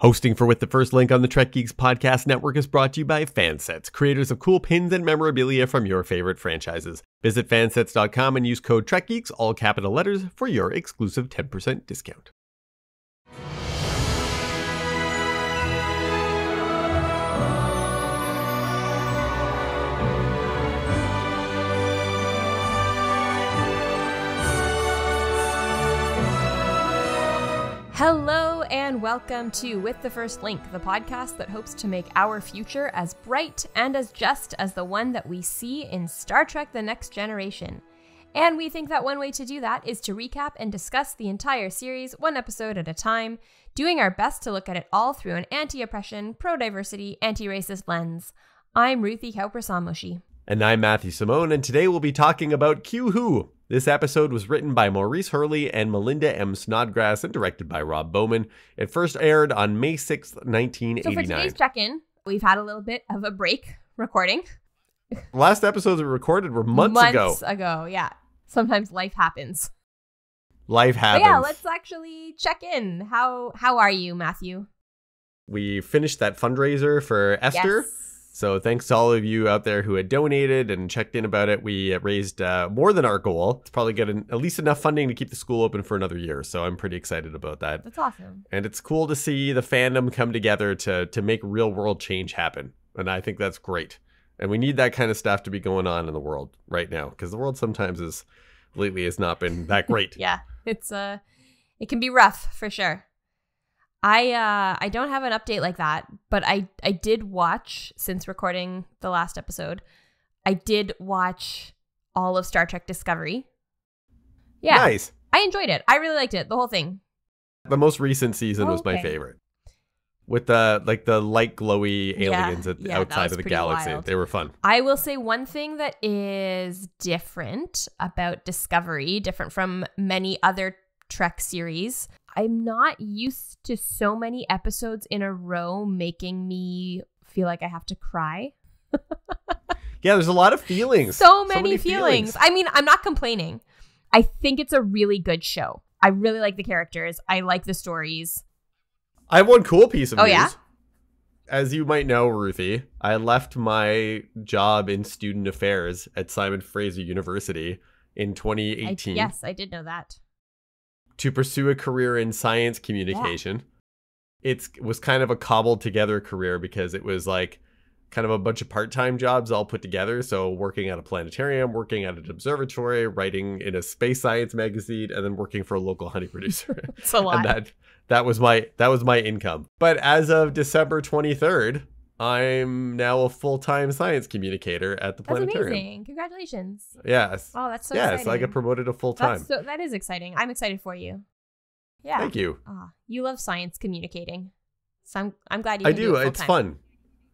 Hosting for With the First Link on the Trek Geeks Podcast Network is brought to you by Fansets, creators of cool pins and memorabilia from your favorite franchises. Visit fansets.com and use code TrekGeeks, all capital letters, for your exclusive 10% discount. Hello and welcome to With the First Link, the podcast that hopes to make our future as bright and as just as the one that we see in Star Trek: The Next Generation. And we think that one way to do that is to recap and discuss the entire series one episode at a time, doing our best to look at it all through an anti-oppression, pro-diversity, anti-racist lens. I'm Ruthie Samoshi. And I'm Matthew Simone, and today we'll be talking about Q-Who. This episode was written by Maurice Hurley and Melinda M. Snodgrass and directed by Rob Bowman. It first aired on May 6th, 1989. So for today's check-in, we've had a little bit of a break recording. Last episodes we recorded were months ago. Months ago, yeah. Sometimes life happens. Life happens. But yeah, let's actually check in. How are you, Matthew? We finished that fundraiser for Esther. Yes. So thanks to all of you out there who had donated and checked in about it. We raised more than our goal. It's probably getting at least enough funding to keep the school open for another year. So I'm pretty excited about that. That's awesome. And it's cool to see the fandom come together to make real world change happen. And I think that's great. And we need that kind of stuff to be going on in the world right now, because the world sometimes lately has not been that great. Yeah, it can be rough for sure. I don't have an update like that, but I did watch, since recording the last episode, I did watch all of Star Trek Discovery. Yeah. Nice. I enjoyed it. I really liked it, the whole thing. The most recent season was my favorite. With the light glowy aliens outside of the galaxy. Wild. They were fun. I will say one thing that is different about Discovery, different from many other Trek series. I'm not used to so many episodes in a row making me feel like I have to cry. Yeah, there's a lot of feelings. So many feelings. I mean, I'm not complaining. I think it's a really good show. I really like the characters. I like the stories. I have one cool piece of news. Yeah? As you might know, Ruthie, I left my job in student affairs at Simon Fraser University in 2018. Yes, I did know that. To pursue a career in science communication. Yeah. It was kind of a cobbled together career because it was like kind of a bunch of part-time jobs all put together. So working at a planetarium, working at an observatory, writing in a space science magazine, and then working for a local honey producer. It's a lot. And that was my income. But as of December 23rd, I'm now a full-time science communicator at the planetarium. That's amazing. Congratulations. Yes. Oh, that's so exciting. Yes, I got promoted to full-time. That is exciting. I'm excited for you. Yeah. Thank you. You love science communicating. So I'm glad you can do it full-time. It's fun.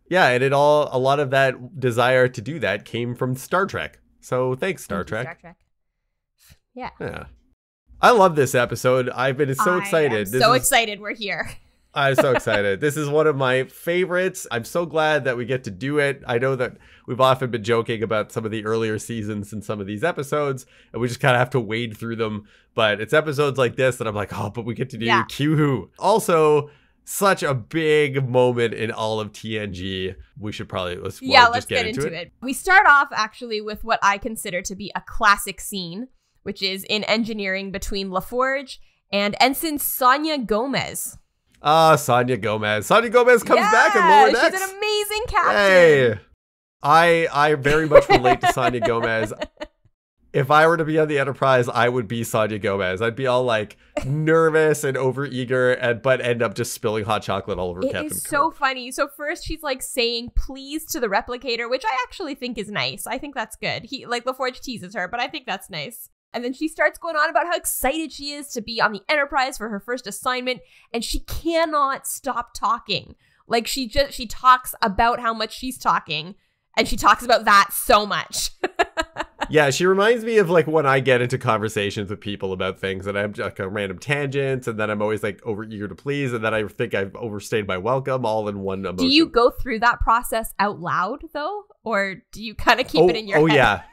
Yeah, and a lot of that desire to do that came from Star Trek. So thanks, Star Trek. Star Trek. Yeah. Yeah. I love this episode. I've been so excited. Excited we're here. I'm so excited. This is one of my favorites. I'm so glad that we get to do it. I know that we've often been joking about some of the earlier seasons in some of these episodes, and we just kind of have to wade through them. But it's episodes like this that I'm like, oh, but we get to do Q-Who. Also, such a big moment in all of TNG. We should probably let's get into it. We start off actually with what I consider to be a classic scene, which is in engineering between LaForge and Ensign Sonia Gomez. Sonia Gomez. Sonia Gomez comes back in Lower Decks. She's an amazing captain. Hey, I very much relate to Sonia Gomez. If I were to be on the Enterprise, I would be Sonia Gomez. I'd be all like nervous and overeager, but end up just spilling hot chocolate all over Captain Kirk. It is so funny. So first she's like saying please to the replicator, which I actually think is nice. I think that's good. LaForge teases her, but I think that's nice. And then she starts going on about how excited she is to be on the Enterprise for her first assignment. And she cannot stop talking. Like she talks about how much she's talking. And she talks about that so much. Yeah, she reminds me of like when I get into conversations with people about things and I'm like a random tangents. And then I'm always like overeager to please. And then I think I've overstayed my welcome all in one emotion. Do you go through that process out loud though? Or do you kind of keep it in your head? Oh, yeah.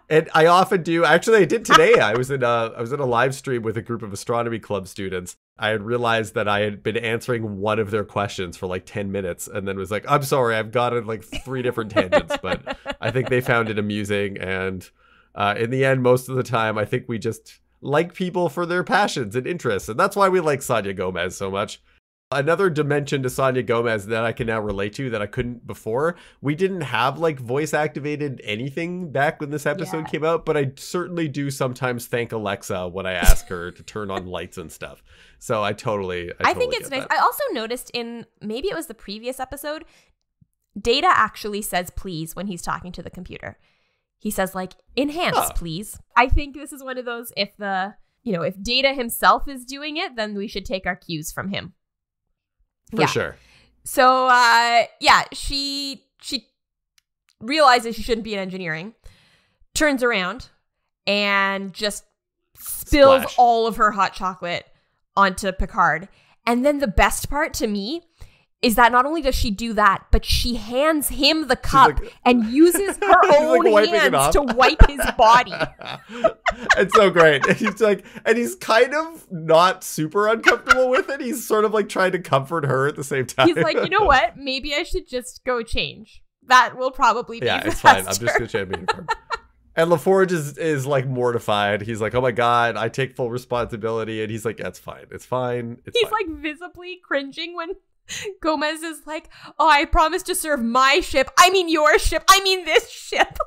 And I often do. Actually, I did today. I was in a live stream with a group of astronomy club students. I had realized that I had been answering one of their questions for like 10 minutes and then was like, I'm sorry, I've got it like 3 different tangents, but I think they found it amusing. And in the end, most of the time, I think we just like people for their passions and interests. And that's why we like Selena Gomez so much. Another dimension to Selena Gomez that I can now relate to that I couldn't before. We didn't have like voice activated anything back when this episode came out, but I certainly do sometimes thank Alexa when I ask her to turn on lights and stuff. So I totally think it's nice. I also noticed in, maybe it was the previous episode, Data actually says please when he's talking to the computer. He says like, enhance, please. I think this is one of those, if Data himself is doing it, then we should take our cues from him. For sure. So, she realizes she shouldn't be in engineering, turns around, and just spills all of her hot chocolate onto Picard. And then the best part to me is that not only does she do that, but she hands him the cup and uses her own hands to wipe his body. It's so great. And he's kind of not super uncomfortable with it. He's sort of like trying to comfort her at the same time. He's like, you know what? Maybe I should just go change. That will probably be faster. It's fine. I'm just going to change my uniform. And LaForge is like mortified. He's like, oh my God, I take full responsibility. And he's like, that's fine. It's fine. He's like visibly cringing when Gomez is like, oh, I promised to serve my ship. I mean your ship. I mean this ship.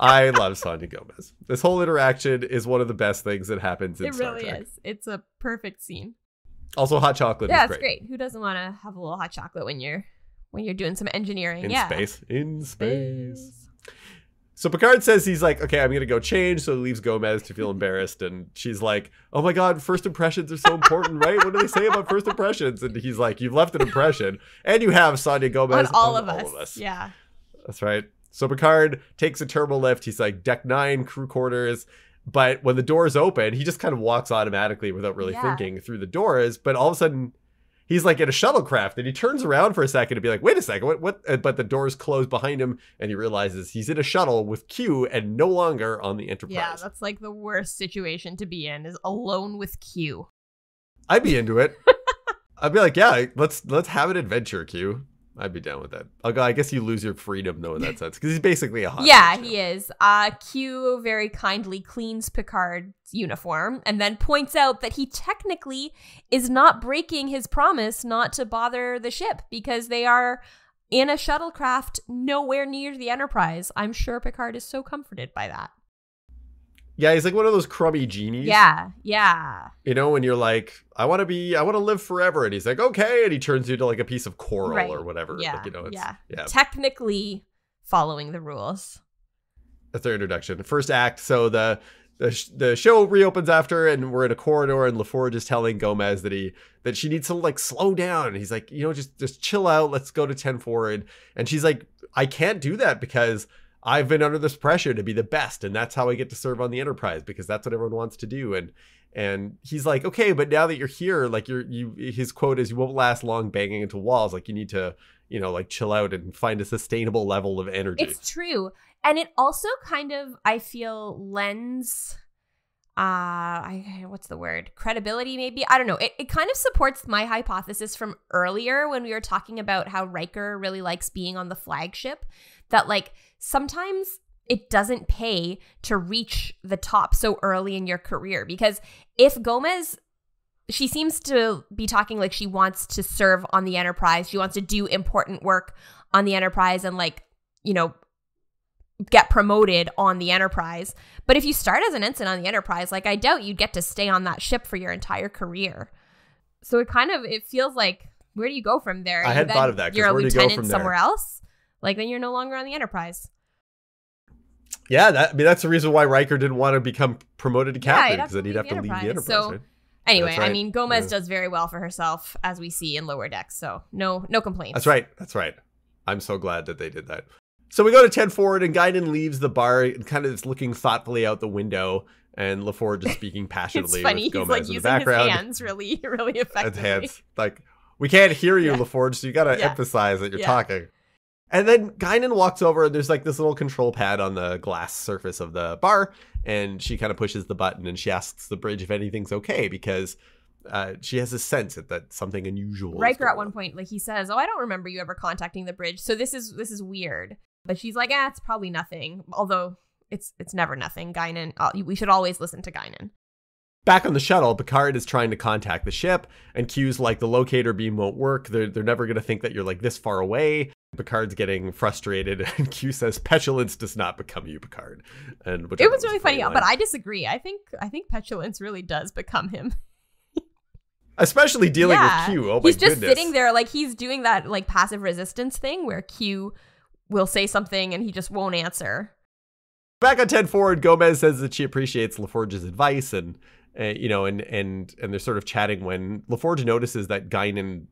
I love Selena Gomez. This whole interaction is one of the best things that happens in Star Trek. It really is. It's a perfect scene. Also, hot chocolate is great. Yeah, it's great. Who doesn't want to have a little hot chocolate when you're doing some engineering? In space. So Picard says he's like, okay, I'm going to go change. So he leaves Gomez to feel embarrassed. And she's like, oh my God, first impressions are so important, right? What do they say about first impressions? And he's like, you've left an impression. And you have Selena Gomez on all of us. Yeah. That's right. So Picard takes a turbo lift. He's like, deck 9, crew quarters. But when the doors open, he just kind of walks automatically without really thinking through the doors. But all of a sudden, he's like in a shuttlecraft and he turns around for a second to be like, wait a second, what? But the doors close behind him and he realizes he's in a shuttle with Q and no longer on the Enterprise. Yeah, that's like the worst situation to be in, is alone with Q. I'd be into it. I'd be like, yeah, let's have an adventure, Q. I'd be down with that. I guess you lose your freedom though in that sense, because he's basically a hostage. Yeah, he is. Q very kindly cleans Picard's uniform and then points out that he technically is not breaking his promise not to bother the ship because they are in a shuttlecraft nowhere near the Enterprise. I'm sure Picard is so comforted by that. Yeah, he's like one of those crummy genies. Yeah. You know, when you're like, I want to live forever. And he's like, okay. And he turns you into like a piece of coral or whatever. Yeah, like, you know, it's, technically following the rules. That's their introduction. First act. So the show reopens after, and we're in a corridor, and LaForge is telling Gomez that she needs to like slow down. And he's like, you know, just chill out. Let's go to 10 forward. And she's like, I can't do that because I've been under this pressure to be the best, and that's how I get to serve on the Enterprise, because that's what everyone wants to do. And he's like, okay, but now that you're here, like his quote is, you won't last long banging into walls. Like you need to, you know, like chill out and find a sustainable level of energy. It's true. And it also kind of, I feel, lends, what's the word? Credibility, maybe? I don't know. It kind of supports my hypothesis from earlier when we were talking about how Riker really likes being on the flagship, that like sometimes it doesn't pay to reach the top so early in your career. Because if Gomez, she seems to be talking like she wants to serve on the Enterprise, she wants to do important work on the Enterprise and like, you know, get promoted on the Enterprise. But if you start as an ensign on the Enterprise, like I doubt you'd get to stay on that ship for your entire career. So it feels like, where do you go from there? I hadn't thought of that. You're a lieutenant somewhere else. Like then you're no longer on the Enterprise. Yeah, that's the reason why Riker didn't want to become promoted to captain, because then he'd have to leave the Enterprise. So right? Anyway, right. I mean, Gomez does very well for herself, as we see in Lower Decks. So no complaints. That's right. I'm so glad that they did that. So we go to 10 forward, and Guinan leaves the bar and kind of is looking thoughtfully out the window, and LaForge is speaking passionately with Gomez in the background. His hands really, really effectively. Hands. Like, we can't hear you, LaForge, so you got to emphasize that you're talking. And then Guinan walks over and there's like this little control pad on the glass surface of the bar. And she kind of pushes the button and she asks the bridge if anything's okay because she has a sense that something unusual. Riker at one point, like he says, I don't remember you ever contacting the bridge. So this is weird. But she's like, it's probably nothing. Although it's never nothing. Guinan, we should always listen to Guinan. Back on the shuttle, Picard is trying to contact the ship, and Q's like, the locator beam won't work. They're never going to think that you're like this far away. Picard's getting frustrated, and Q says, petulance does not become you, Picard. And it was really funny, but I disagree. I think petulance really does become him. Especially dealing with Q. Oh my goodness. He's just sitting there like he's doing that like passive resistance thing where Q will say something and he just won't answer. Back on 10 forward, Gomez says that she appreciates LaForge's advice and and they're sort of chatting when LaForge notices that Guinan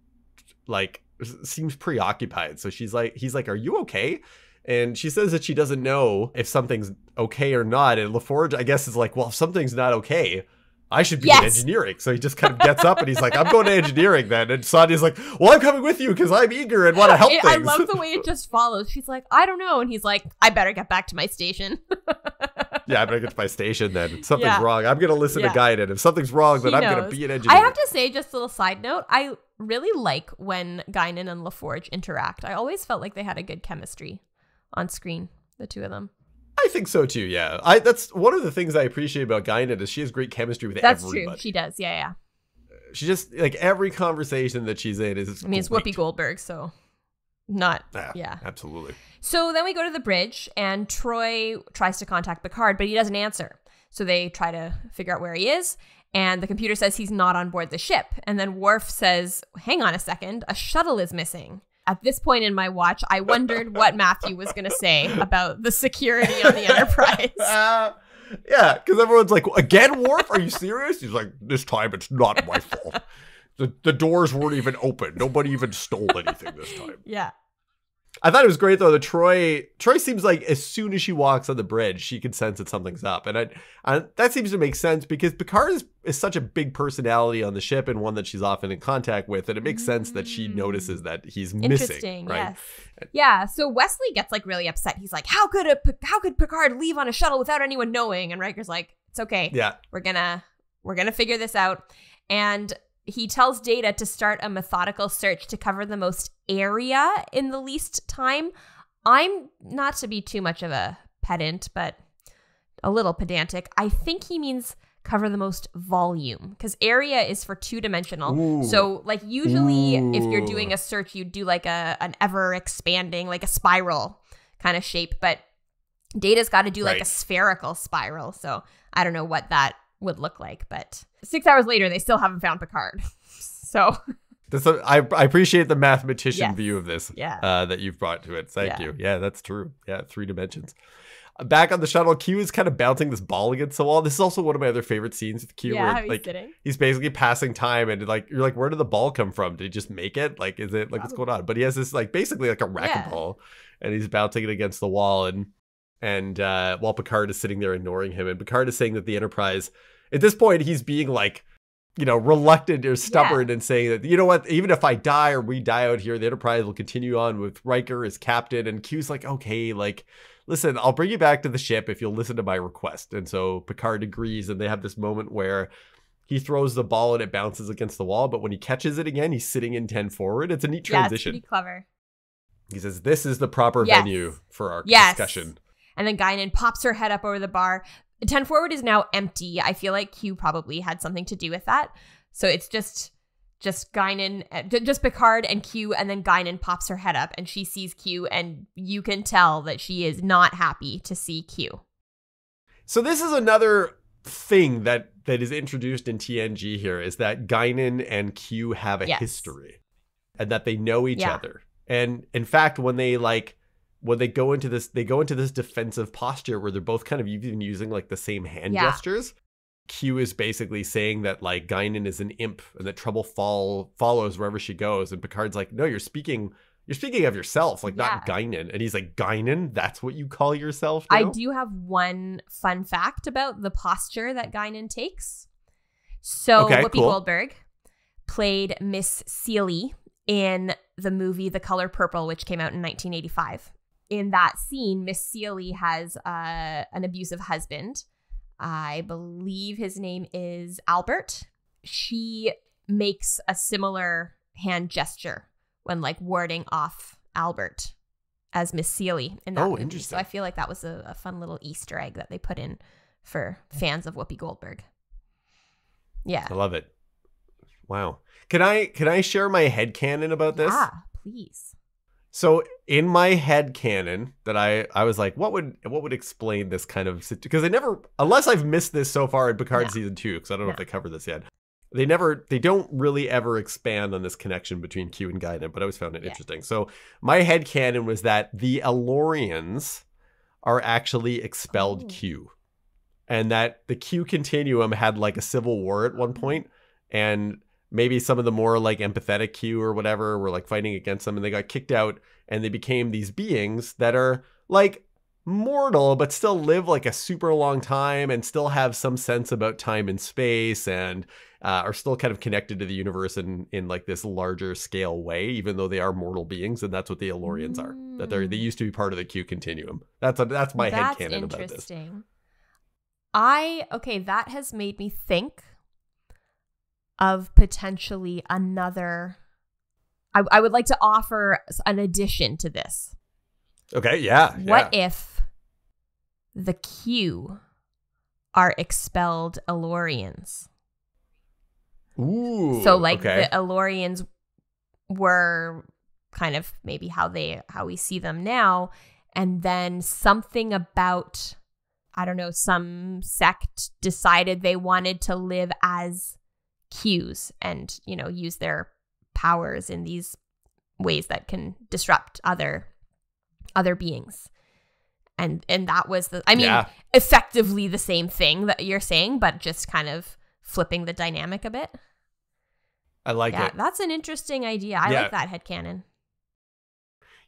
like seems preoccupied. So he's like, are you okay? And she says that she doesn't know if something's okay or not. And LaForge, I guess, is like, well, if something's not okay, I should be in engineering. So he just kind of gets up and he's like, I'm going to engineering then. And Sonia's like, well, I'm coming with you because I'm eager and want to help things. I love the way it just follows. She's like, I don't know. And he's like, I better get back to my station. Yeah, I better get to my station then. If something's wrong, I'm going to listen to Guinan. If something's wrong, then I'm going to be an engineer. I have to say, just a little side note, I really like when Guinan and LaForge interact. I always felt like they had a good chemistry on screen, the two of them. I think so too, yeah. That's one of the things I appreciate about Guinan is she has great chemistry with everybody. That's true, she does, yeah. She just, like, every conversation that she's in is it's Whoopi Goldberg, so not, absolutely. So then we go to the bridge, and Troy tries to contact Picard, but he doesn't answer. So they try to figure out where he is, and the computer says he's not on board the ship. And then Worf says, hang on a second, a shuttle is missing. At this point in my watch, I wondered what Matthew was going to say about the security on the Enterprise. Yeah, because everyone's like, again, Worf? Are you serious? He's like, this time it's not my fault. The doors weren't even open. Nobody even stole anything this time. Yeah. I thought it was great, though, that Troy seems like as soon as she walks on the bridge, she can sense that something's up. And that seems to make sense because Picard is such a big personality on the ship and one that she's often in contact with. And it makes sense that she notices that he's missing. Interesting, right? Yes. Yeah, so Wesley gets like really upset. He's like, how could Picard leave on a shuttle without anyone knowing? And Riker's like, it's okay. Yeah. We're gonna figure this out. And he tells Data to start a methodical search to cover the most area in the least time. I'm not to be too much of a pedant, but a little pedantic. I think he means cover the most volume because area is for two-dimensional. Ooh. So like usually if you're doing a search, you do like an ever expanding, like a spiral kind of shape. But Data's got to do like a spherical spiral. So I don't know what that would look like, but 6 hours later they still haven't found Picard. So I appreciate the mathematician view of this that you've brought to it. Thank you. Yeah, that's true. Yeah, 3 dimensions. Back on the shuttle, Q is kind of bouncing this ball against the wall. This is also one of my other favorite scenes with Q where like he's basically passing time and like you're like, where did the ball come from? Did he just make it? Like, is it like what's going on? But he has this like basically like a racquetball and he's bouncing it against the wall and while Picard is sitting there ignoring him, and Picard is saying that the Enterprise, at this point, he's being like, reluctant or stubborn and saying that, you know what, even if I die or we die out here, the Enterprise will continue on with Riker as captain. And Q's like, okay, like, listen, I'll bring you back to the ship if you'll listen to my request. And so Picard agrees, and they have this moment where he throws the ball and it bounces against the wall. But when he catches it again, he's sitting in 10 forward. It's a neat transition. Yeah, it's pretty clever. He says, this is the proper venue for our discussion. And then Guinan pops her head up over the bar. 10 forward is now empty. I feel like Q probably had something to do with that. So it's just Guinan, just Picard and Q, and then Guinan pops her head up and she sees Q, and you can tell that she is not happy to see Q. So this is another thing that is introduced in TNG here, is that Guinan and Q have a history and that they know each other. And in fact, when they go into this defensive posture where they're both kind of even using like the same hand gestures. Q is basically saying that like Guinan is an imp and that trouble follows wherever she goes. And Picard's like, no, you're speaking of yourself, like not Guinan. And he's like, Guinan, that's what you call yourself now? I do have one fun fact about the posture that Guinan takes. So Whoopi Goldberg played Miss Seeley in the movie The Color Purple, which came out in 1985. In that scene, Miss Seeley has an abusive husband. I believe his name is Albert. She makes a similar hand gesture when like warding off Albert as Miss Seeley in that movie. Interesting. So I feel like that was a fun little Easter egg that they put in for fans of Whoopi Goldberg. Yeah. I love it. Wow. Can I share my headcanon about this? Yeah, please. So in my headcanon that I was like, what would explain this kind of, because I never, unless I've missed this so far in Picard season 2, because I don't know if they cover this yet. They don't really ever expand on this connection between Q and Guinan, but I always found it interesting. So my headcanon was that the Elorians are actually expelled Q, and that the Q continuum had like a civil war at one point, and maybe some of the more like empathetic Q or whatever were like fighting against them, and they got kicked out, and they became these beings that are like mortal but still live like a super long time and still have some sense about time and space, and are still kind of connected to the universe in like this larger scale way, even though they are mortal beings. And that's what the Elorians are, that they used to be part of the Q continuum. That's my headcanon about this. Interesting. That has made me think of potentially another. I would like to offer an addition to this. Okay, yeah. What if the Q are expelled Elorians? Ooh. So like the Elorians were kind of maybe how we see them now, and then something about, I don't know, some sect decided they wanted to live as Qs and, you know, use their powers in these ways that can disrupt other beings. And that was effectively the same thing that you're saying, but just kind of flipping the dynamic a bit. I like it. That's an interesting idea. I like that headcanon.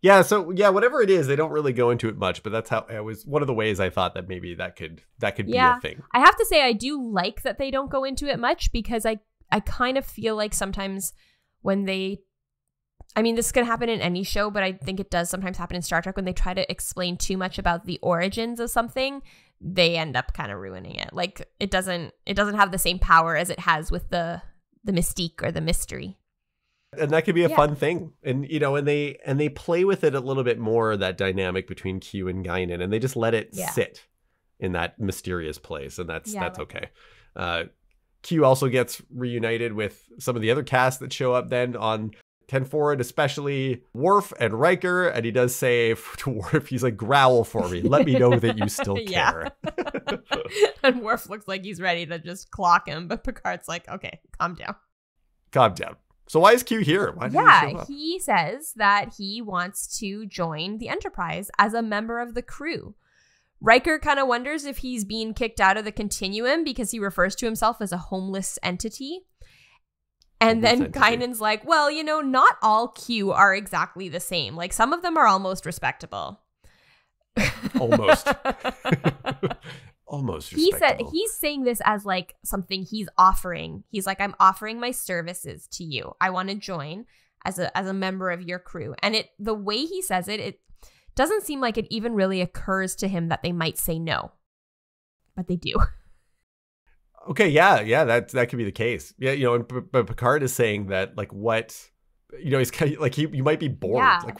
Yeah, so whatever it is, they don't really go into it much, but that's how it was one of the ways I thought that maybe that could be a thing. I have to say I do like that they don't go into it much, because I kind of feel like sometimes when this can happen in any show, but I think it does sometimes happen in Star Trek when they try to explain too much about the origins of something, they end up kind of ruining it. Like it doesn't have the same power as it has with the mystique or the mystery. And that could be a fun thing. And, you know, and they play with it a little bit more, that dynamic between Q and Guinan, and they just let it sit in that mysterious place. And that's okay. Q also gets reunited with some of the other cast that show up then on 10 Forward, especially Worf and Riker. And he does say to Worf, he's like, growl for me. Let me know that you still care. And Worf looks like he's ready to just clock him. But Picard's like, okay, calm down. Calm down. So why is Q here? Why did he show up? He says that he wants to join the Enterprise as a member of the crew. Riker kind of wonders if he's being kicked out of the continuum because he refers to himself as a homeless entity. And then Guinan's like, well, you know, not all Q are exactly the same. Like some of them are almost respectable. Almost. Almost respectable. He's saying this as like something he's offering. He's like, I'm offering my services to you. I want to join as a member of your crew. And the way he says it doesn't seem like it even really occurs to him that they might say no. But they do. Okay, yeah, that could be the case. Yeah, you know, but Picard is saying that, like, what, you know, he's kind of like, you might be bored. Yeah. Like,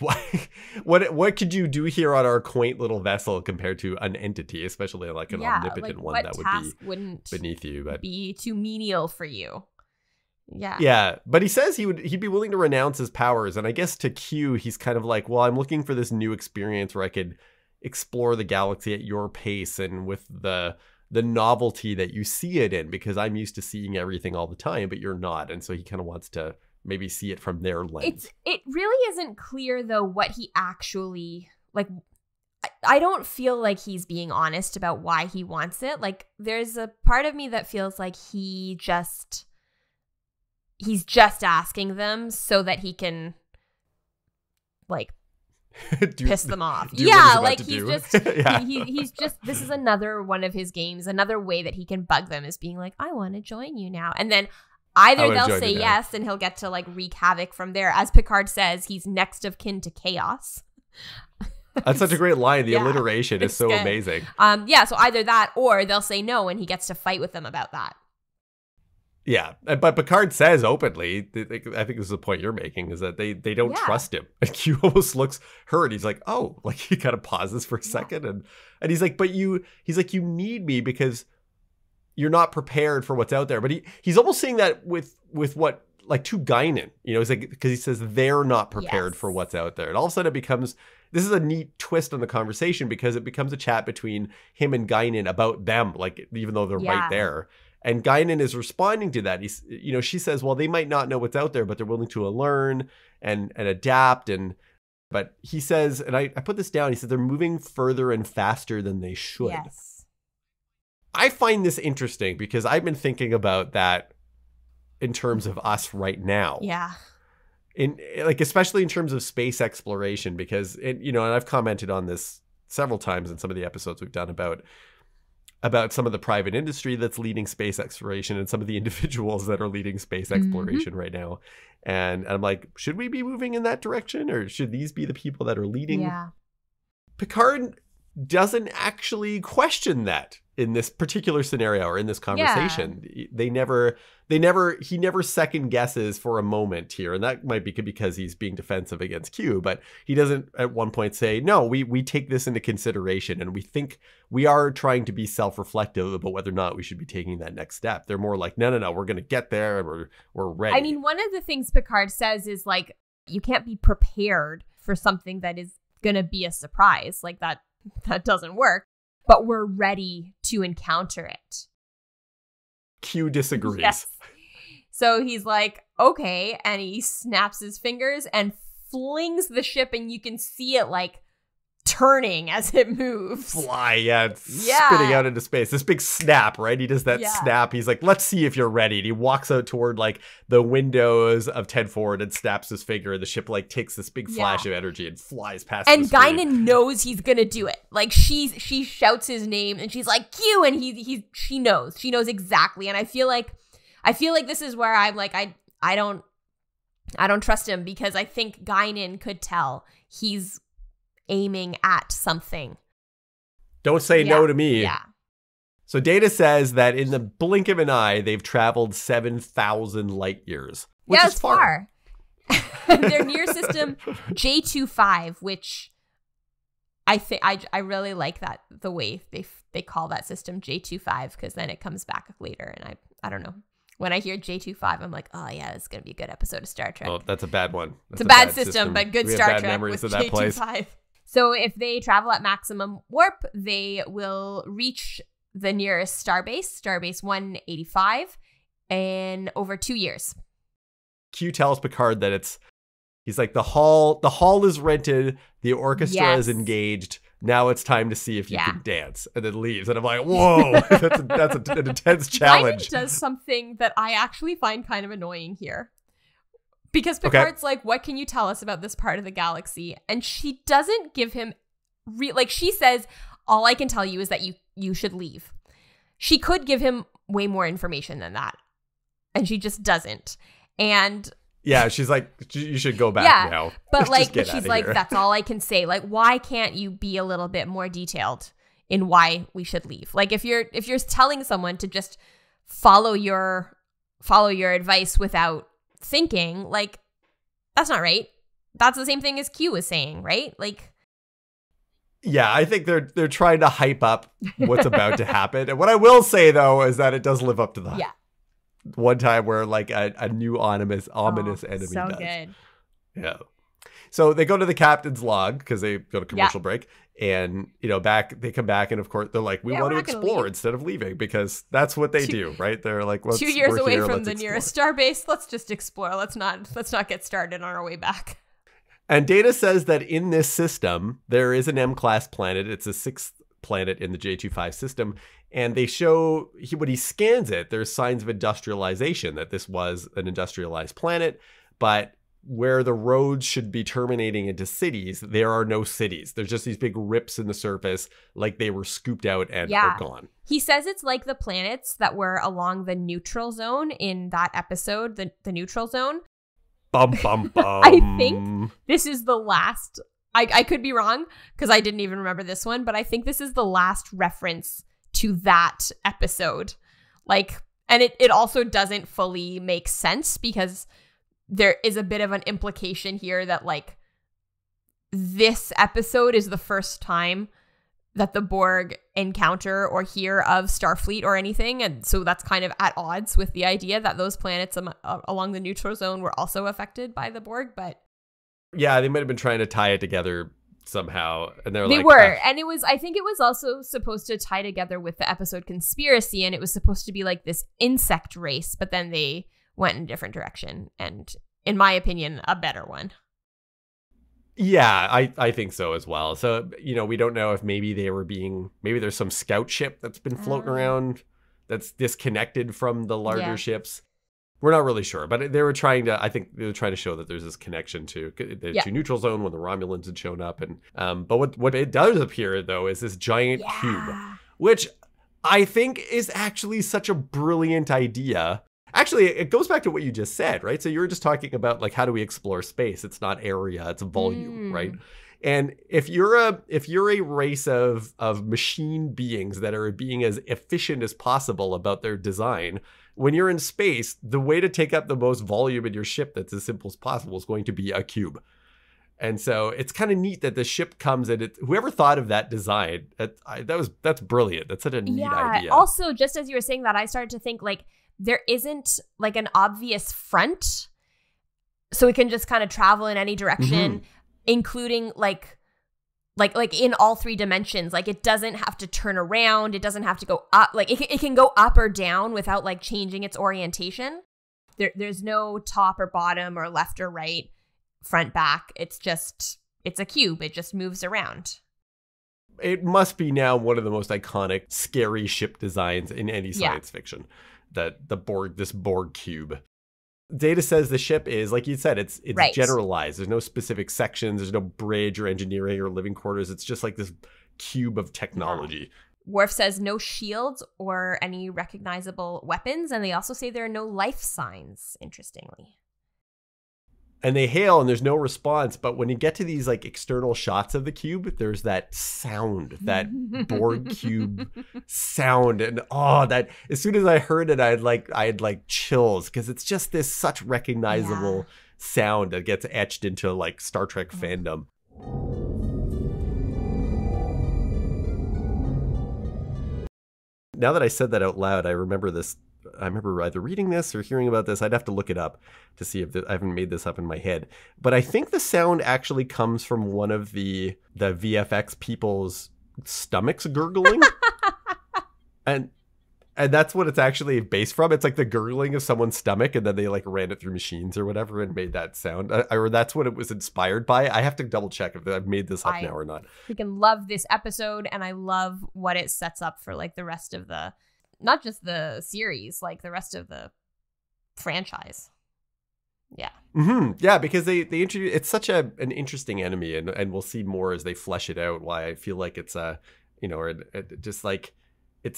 what could you do here on our quaint little vessel compared to an entity, especially like an omnipotent one that would be beneath you, but be too menial for you. Yeah. Yeah, but he says he'd be willing to renounce his powers, and I guess to Q, he's kind of like, well, I'm looking for this new experience where I could explore the galaxy at your pace and with the novelty that you see it in, because I'm used to seeing everything all the time, but you're not. And so he kind of wants to maybe see it from their lens. It really isn't clear, though, what he actually, like, I don't feel like he's being honest about why he wants it. Like, there's a part of me that feels like he's just asking them so that he can, like, piss them off. Yeah, like he's just this is another one of his games, another way that he can bug them is being like, I want to join you now. And then Either they'll say yes and he'll get to like wreak havoc from there. As Picard says, he's next of kin to chaos. That's such a great line. The alliteration is so amazing. So either that or they'll say no and he gets to fight with them about that. Yeah, but Picard says openly, I think this is the point you're making, is that they don't trust him. And Q almost looks hurt. He's like, oh, like he kind of pauses for a second. And he's like, he's like, you need me because you're not prepared for what's out there. But he's almost saying that with what, like to Guinan, you know, it's like, because he says they're not prepared for what's out there. And all of a sudden it becomes, this is a neat twist on the conversation because it becomes a chat between him and Guinan about them, like even though they're right there. And Guinan is responding to that. He's, you know, she says, well, they might not know what's out there, but they're willing to learn and adapt. But he says, and I put this down, he said they're moving further and faster than they should. Yes. I find this interesting because I've been thinking about that in terms of us right now. Yeah. Especially in terms of space exploration, because, you know, and I've commented on this several times in some of the episodes we've done about some of the private industry that's leading space exploration and some of the individuals that are leading space exploration right now. And I'm like, should we be moving in that direction, or should these be the people that are leading? Yeah. Picard doesn't actually question that in this particular scenario or in this conversation. He never second guesses for a moment here. And that might be because he's being defensive against Q, but he doesn't at one point say, no, we take this into consideration and we think we are trying to be self-reflective about whether or not we should be taking that next step. They're more like, no, we're going to get there and we're ready. I mean, one of the things Picard says is like, you can't be prepared for something that is going to be a surprise. Like that doesn't work. But we're ready to encounter it. Q disagrees. Yes. So he's like, okay. And he snaps his fingers and flings the ship, and you can see it like turning as it moves. Spitting out into space. This big snap, right? He does that snap. He's like, let's see if you're ready. And he walks out toward like the windows of Ted Ford and snaps his finger, and the ship like takes this big flash of energy and flies past. And Guinan knows he's gonna do it. Like she shouts his name and she's like, Q, and she knows exactly. And I feel like this is where I'm like, I don't trust him, because I think Guinan could tell he's aiming at something. Don't say no to me. Yeah. So Data says that in the blink of an eye, they've traveled 7,000 light years, which is far. Their near system J25, which I think I really like that, the way they call that system J25, because then it comes back later, and I don't know. When I hear J25, I'm like, oh yeah, it's gonna be a good episode of Star Trek. Oh, that's a bad one. It's a bad system, but good Star Trek with J25. Place. So if they travel at maximum warp, they will reach the nearest starbase 185, in over 2 years. Q tells Picard that he's like, the hall is rented, the orchestra is engaged. Now it's time to see if you can dance, and then leaves. And I'm like, whoa, that's an intense challenge. Guinan does something that I actually find kind of annoying here. Because Picard's like, what can you tell us about this part of the galaxy? And she doesn't give him, she says, all I can tell you is that you should leave. She could give him way more information than that. And she just doesn't. And yeah, she's like, you should go back now. But like, she's like, that's all I can say. Like, why can't you be a little bit more detailed in why we should leave? Like, if you're telling someone to just follow your advice without thinking, like, that's not right. That's the same thing as Q was saying, right? Like, yeah, I think they're trying to hype up what's about to happen. And what I will say though is that it does live up to the hype. One time where like a new ominous enemy so does. Good. Yeah. So they go to the captain's log because they go to commercial break, and they come back, and of course they're like, we want to explore instead of leaving, because that's what they do, right? They're like, 2 years away from the nearest starbase, let's just explore. Let's not get started on our way back. And Data says that in this system there is an M-class planet. It's a 6th planet in the J25 system, and they show when he scans it, there's signs of industrialization, that this was an industrialized planet, but where the roads should be terminating into cities, there are no cities. There's just these big rips in the surface, like they were scooped out and are gone. He says it's like the planets that were along the neutral zone in that episode, the neutral zone. Bum, bum, bum. I think this is the last. I could be wrong because I didn't even remember this one, but I think this is the last reference to that episode. Like, and it also doesn't fully make sense because there is a bit of an implication here that like this episode is the first time that the Borg encounter or hear of Starfleet or anything. And so that's kind of at odds with the idea that those planets along the neutral zone were also affected by the Borg. But yeah, they might have been trying to tie it together somehow. And they were. And I think it was also supposed to tie together with the episode Conspiracy. And it was supposed to be like this insect race, but then they went in a different direction. And in my opinion, a better one. Yeah, I think so as well. So, we don't know if maybe there's some scout ship that's been floating around that's disconnected from the larger ships. We're not really sure, but they were trying to show that there's this connection to neutral zone when the Romulans had shown up. And but what it does appear though is this giant cube, which I think is actually such a brilliant idea. Actually, it goes back to what you just said, right? So you were just talking about like, how do we explore space? It's not area, it's volume, right? And if you're a race of machine beings that are being as efficient as possible about their design, when you're in space, the way to take up the most volume in your ship that's as simple as possible is going to be a cube. And so it's kind of neat that the ship comes and whoever thought of that design, that's brilliant. That's such a neat idea. Also, just as you were saying that, I started to think like, there isn't like an obvious front, so it can just kind of travel in any direction, including like in all three dimensions. Like it doesn't have to turn around. It doesn't have to go up. Like it can go up or down without like changing its orientation. There's no top or bottom or left or right, front, back. It's a cube. It just moves around. It must be now one of the most iconic, scary ship designs in any science fiction. That this Borg cube. Data says the ship is, like you said, it's generalized. There's no specific sections. There's no bridge or engineering or living quarters. It's just like this cube of technology. Worf says no shields or any recognizable weapons, and they also say there are no life signs, interestingly. And they hail and there's no response. But when you get to these like external shots of the cube, there's that sound, that Borg cube sound. And that as soon as I heard it, I had like chills because it's just this such recognizable sound that gets etched into like Star Trek fandom. Now that I said that out loud, I remember this. I remember either reading this or hearing about this. I'd have to look it up to see if I haven't made this up in my head. But I think the sound actually comes from one of the VFX people's stomachs gurgling. and that's what it's actually based from. It's like the gurgling of someone's stomach, and then they like ran it through machines or whatever and made that sound. Or that's what it was inspired by. I have to double check if I've made this up now or not. We can love this episode, and I love what it sets up for like the rest of the, not just the series, like the rest of the franchise. Yeah. Yeah, because they introduce, it's such an interesting enemy, and we'll see more as they flesh it out. Why I feel like it's just like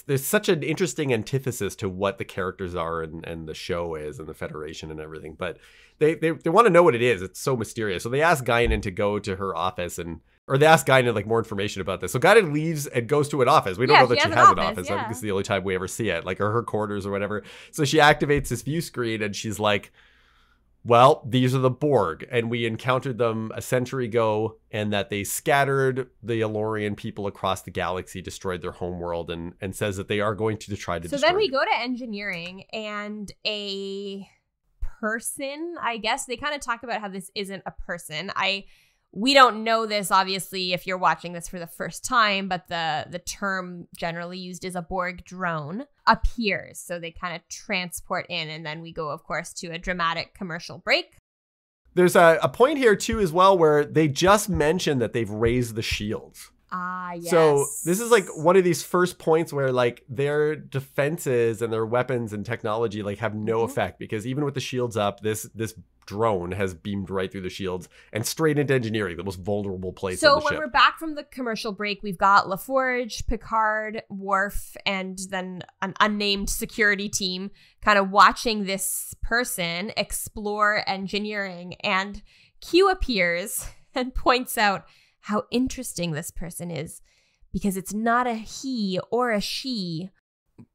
there's such an interesting antithesis to what the characters are and the show is and the Federation and everything. But they want to know what it is. It's so mysterious. So they ask Guinan to go to her office or they ask Guinan like more information about this. So Guinan leaves and goes to an office. We don't know that she has an office. I think this is the only time we ever see it, like, or her quarters or whatever. So she activates this view screen and she's like, well, these are the Borg, and we encountered them a century ago, and that they scattered the Elorian people across the galaxy, destroyed their homeworld, and says that they are going to try to destroy. So then we go to engineering, and a person, I guess, they kind of talk about how this isn't a person. We don't know this, obviously, if you're watching this for the first time, but the term generally used is a Borg drone appears. So they kind of transport in, and then we go, of course, to a dramatic commercial break. There's a point here, too, as well, where they just mention that they've raised the shields. Ah, yes. So this is like one of these first points where like their defenses and their weapons and technology like have no effect, because even with the shields up, this drone has beamed right through the shields and straight into engineering, the most vulnerable place on the ship. So when we're back from the commercial break, we've got LaForge, Picard, Worf, and then an unnamed security team kind of watching this person explore engineering, and Q appears and points out how interesting this person is, because it's not a he or a she,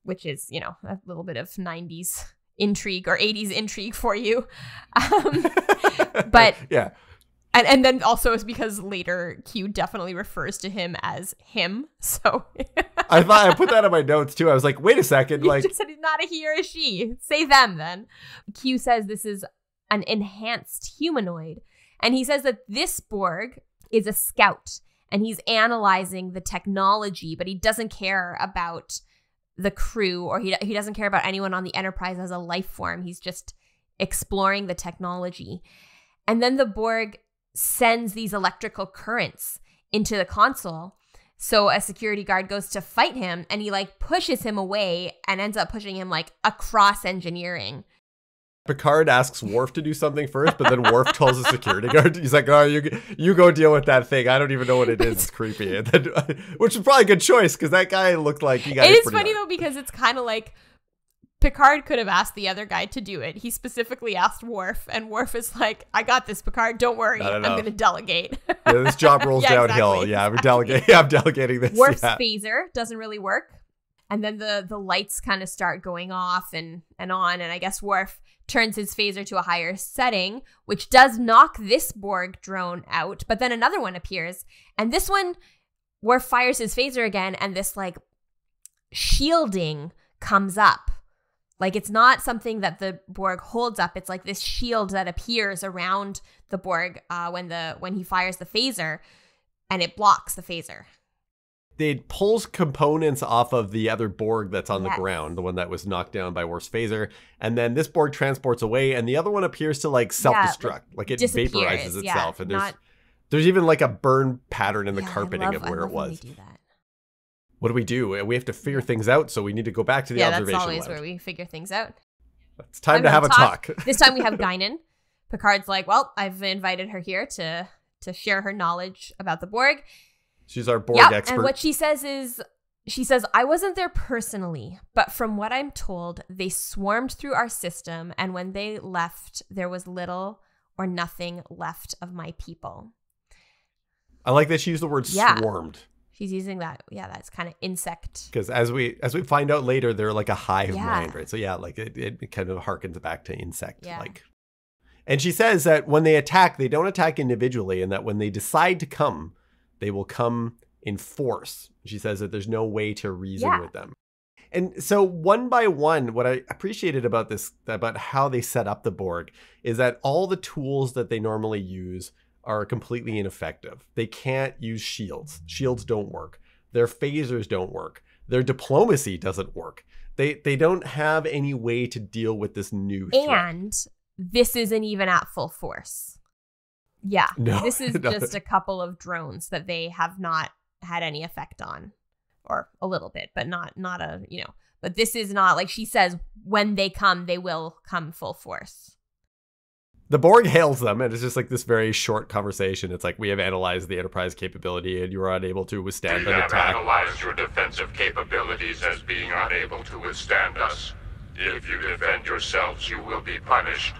which is, you know, a little bit of 90s intrigue or 80s intrigue for you. But yeah. And then also it's because later Q definitely refers to him as him. So I thought I put that on my notes too. I was like, wait a second. You like, just said he's not a he or a she. Say them then. Q says this is an enhanced humanoid. And he says that this Borg is a scout and he's analyzing the technology, but he doesn't care about the crew, or he doesn't care about anyone on the Enterprise as a life form. He's just exploring the technology. And then the Borg sends these electrical currents into the console. So a security guard goes to fight him and he like pushes him away and ends up pushing him like across engineering. Picard asks Worf to do something first, but then Worf tells the security guard, he's like, oh, you go deal with that thing. I don't even know what it is. It's creepy. And then, which is probably a good choice, because that guy looked like he got it. It is funny though, because it's kind of like Picard could have asked the other guy to do it. He specifically asked Worf, and Worf is like, I got this, Picard. Don't worry. I'm going to delegate. Yeah, this job rolls downhill. Exactly. Yeah, I'm delegating this. Worf's phaser doesn't really work. And then the lights kind of start going off and on. And I guess Worf turns his phaser to a higher setting, which does knock this Borg drone out. But then another one appears. And this one, Worf fires his phaser again. And this like shielding comes up. Like it's not something that the Borg holds up. It's like this shield that appears around the Borg when he fires the phaser, and it blocks the phaser. It pulls components off of the other Borg that's on the ground, the one that was knocked down by Worf's phaser, and then this Borg transports away, and the other one appears to like self-destruct, like it vaporizes itself, and there's even like a burn pattern in the carpeting of where it was. When they do that. What do? We have to figure things out, so we need to go back to the observation that's always lounge. where we figure things out. It's time to have a talk. This time we have Guinan. Picard's like, well, I've invited her here to share her knowledge about the Borg. She's our Borg expert. And what she says is, I wasn't there personally, but from what I'm told, they swarmed through our system, and when they left, there was little or nothing left of my people. I like that she used the word swarmed. She's using that. Yeah, that's kind of insect. Because as we find out later, they're like a hive mind, right? So yeah, like it kind of harkens back to insect like. And she says that when they attack, they don't attack individually, and that when they decide to come, they will come in force. She says that there's no way to reason with them. And so one by one, what I appreciated about this, about how they set up the Borg, is that all the tools that they normally use are completely ineffective. They can't use shields. Shields don't work. Their phasers don't work. Their diplomacy doesn't work. They don't have any way to deal with this new threat. And this isn't even at full force. Yeah, this is just a couple of drones that they have not had any effect on, or a little bit, but not a, but this is not, like she says, when they come, they will come full force. The Borg hails them, and it's just like this very short conversation. It's like, we have analyzed the Enterprise capability, and you are unable to withstand an attack. We have analyzed your defensive capabilities as being unable to withstand us. If you defend yourselves, you will be punished.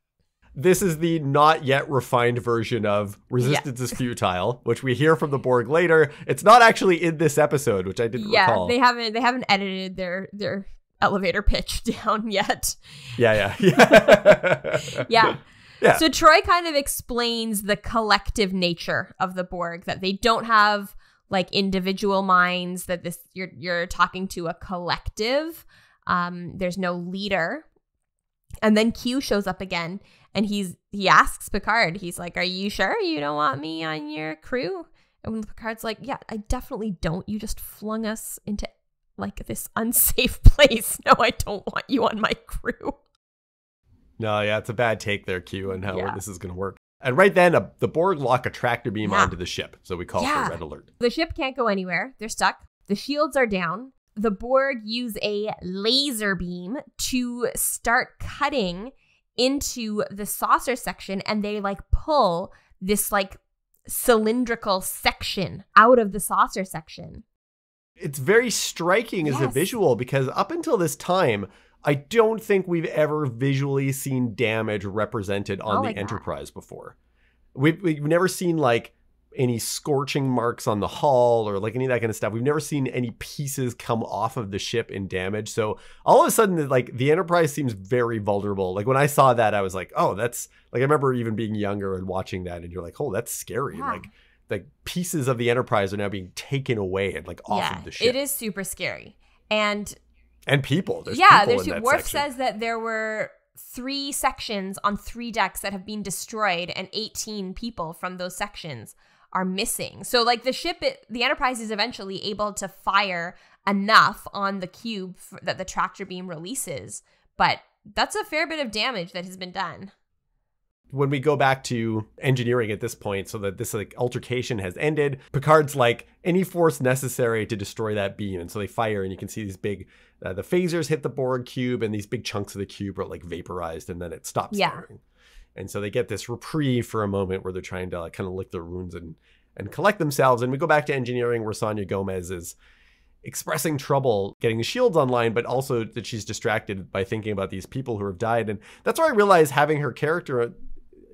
This is the not yet refined version of resistance is futile, which we hear from the Borg later. It's not actually in this episode, which I didn't recall. They haven't edited their elevator pitch down yet. Yeah. So Troy kind of explains the collective nature of the Borg, that they don't have like individual minds, that you're talking to a collective. There's no leader. And then Q shows up again, and he asks Picard, he's like, are you sure you don't want me on your crew? And when Picard's like, yeah, I definitely don't. You just flung us into like this unsafe place. No, I don't want you on my crew. No, yeah, it's a bad take there, Q, and how this is going to work. And right then, the Borg lock a tractor beam onto the ship. So we call for red alert. The ship can't go anywhere. They're stuck. The shields are down. The Borg use a laser beam to start cutting into the saucer section, and they like pull this like cylindrical section out of the saucer section. It's very striking as a visual, because up until this time, I don't think we've ever visually seen damage represented on the Enterprise before. We've never seen like any scorching marks on the hull or like any of that kind of stuff. We've never seen any pieces come off of the ship in damage. So all of a sudden, like the Enterprise seems very vulnerable. Like when I saw that, I was like, oh, that's like, I remember even being younger and watching that, and you're like, oh, that's scary. Yeah. Like pieces of the Enterprise are now being taken away and like off of the ship. It is super scary. And people. There's people in that Worf section. says that there were 3 sections on 3 decks that have been destroyed, and 18 people from those sections are missing. So like the ship, the Enterprise is eventually able to fire enough on the cube that the tractor beam releases, but that's a fair bit of damage that has been done. When we go back to engineering at this point, so that this like altercation has ended, Picard's like, any force necessary to destroy that beam. And so they fire, and you can see these big, the phasers hit the Borg cube, and these big chunks of the cube are like vaporized, and then it stops firing. And so they get this reprieve for a moment where they're trying to like kind of lick their wounds and collect themselves. And we go back to engineering, where Sonia Gomez is expressing trouble getting the shields online, but also that she's distracted by thinking about these people who have died. And that's where I realized having her character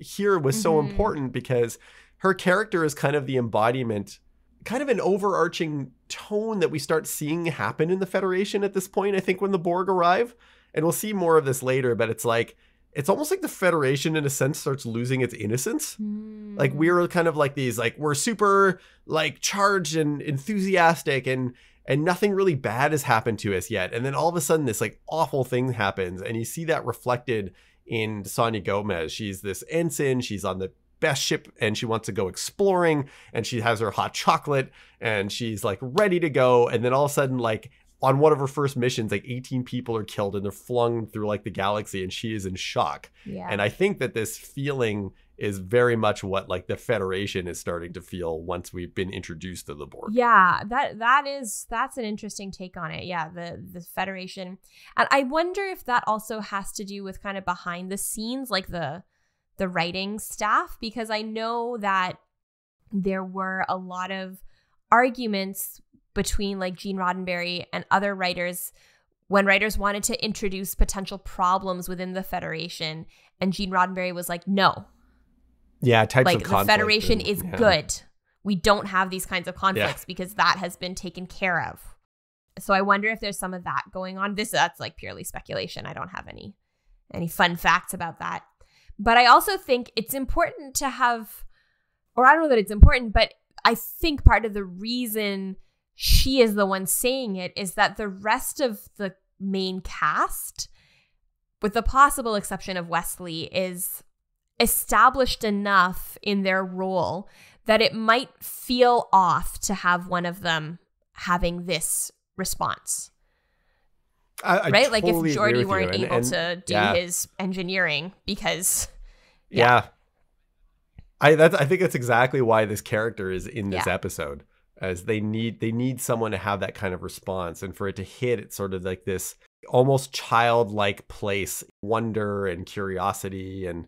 here was so important, because her character is kind of the embodiment, kind of an overarching tone that we start seeing happen in the Federation at this point, I think, when the Borg arrive. And we'll see more of this later, but it's like, it's almost like the Federation in a sense starts losing its innocence. Like we're kind of like these, like we're super like charged and enthusiastic, and nothing really bad has happened to us yet. And then all of a sudden this like awful thing happens, and you see that reflected in Sonia Gomez. She's this ensign. She's on the best ship, and she wants to go exploring, and she has her hot chocolate, and she's like ready to go. And then all of a sudden, like on one of her first missions, like 18 people are killed, and they're flung through like the galaxy, and she is in shock. And I think that this feeling is very much what like the Federation is starting to feel once we've been introduced to the Borg. Yeah, that's an interesting take on it. Yeah, the Federation. And I wonder if that also has to do with kind of behind the scenes, like the writing staff, because I know that there were a lot of arguments between like Gene Roddenberry and other writers when writers wanted to introduce potential problems within the Federation, and Gene Roddenberry was like, no. Yeah, types like of conflict. The Federation is good. We don't have these kinds of conflicts because that has been taken care of. So I wonder if there's some of that going on. That's like purely speculation. I don't have any fun facts about that. But I also think it's important to have, or I don't know that it's important, but I think part of the reason she is the one saying it is that the rest of the main cast, with the possible exception of Wesley, is established enough in their role that it might feel off to have one of them having this response. I right? Totally like if Geordi weren't and, able to do his engineering because I think that's exactly why this character is in this episode, as they need someone to have that kind of response, and for it to hit it's sort of like this almost childlike place, wonder and curiosity and